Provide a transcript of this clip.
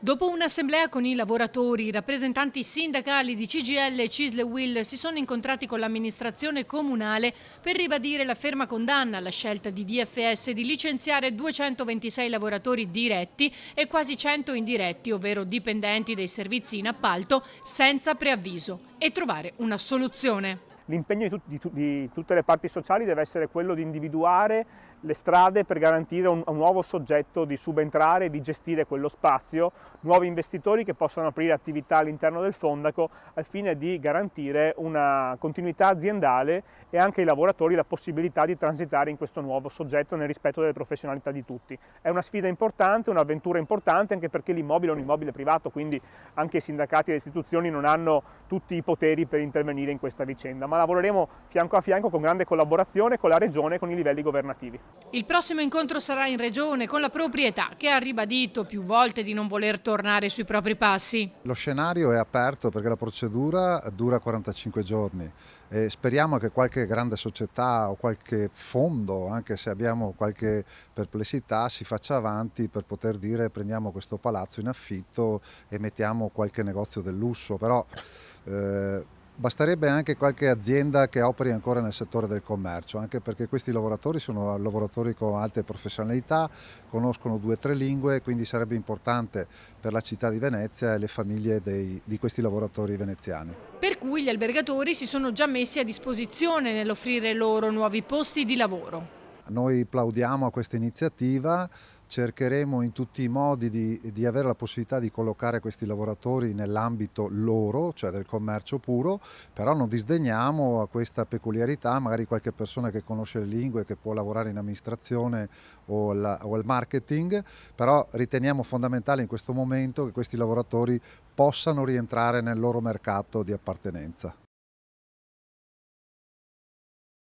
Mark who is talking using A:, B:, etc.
A: Dopo un'assemblea con i lavoratori, i rappresentanti sindacali di CGIL, CISL e UIL si sono incontrati con l'amministrazione comunale per ribadire la ferma condanna alla scelta di DFS di licenziare 226 lavoratori diretti e quasi 100 indiretti, ovvero dipendenti dei servizi in appalto, senza preavviso, e trovare una soluzione.
B: L'impegno di tutte le parti sociali deve essere quello di individuare le strade per garantire a un nuovo soggetto di subentrare e di gestire quello spazio, nuovi investitori che possano aprire attività all'interno del Fondaco al fine di garantire una continuità aziendale e anche ai lavoratori la possibilità di transitare in questo nuovo soggetto nel rispetto delle professionalità di tutti. È una sfida importante, un'avventura importante, anche perché l'immobile è un immobile privato, quindi anche i sindacati e le istituzioni non hanno tutti i poteri per intervenire in questa vicenda, ma lavoreremo fianco a fianco con grande collaborazione con la Regione e con i livelli governativi.
A: Il prossimo incontro sarà in Regione con la proprietà, che ha ribadito più volte di non voler tornare sui propri passi.
C: Lo scenario è aperto perché la procedura dura 45 giorni e speriamo che qualche grande società o qualche fondo, anche se abbiamo qualche perplessità, si faccia avanti per poter dire prendiamo questo palazzo in affitto e mettiamo qualche negozio del lusso, però basterebbe anche qualche azienda che operi ancora nel settore del commercio, anche perché questi lavoratori sono lavoratori con alte professionalità, conoscono 2 o 3 lingue, quindi sarebbe importante per la città di Venezia e le famiglie di questi lavoratori veneziani.
A: Per cui gli albergatori si sono già messi a disposizione nell'offrire loro nuovi posti di lavoro.
C: Noi plaudiamo a questa iniziativa, cercheremo in tutti i modi di avere la possibilità di collocare questi lavoratori nell'ambito loro, cioè del commercio puro, però non disdegniamo a questa peculiarità, magari qualche persona che conosce le lingue, che può lavorare in amministrazione o al marketing, però riteniamo fondamentale in questo momento che questi lavoratori possano rientrare nel loro mercato di appartenenza.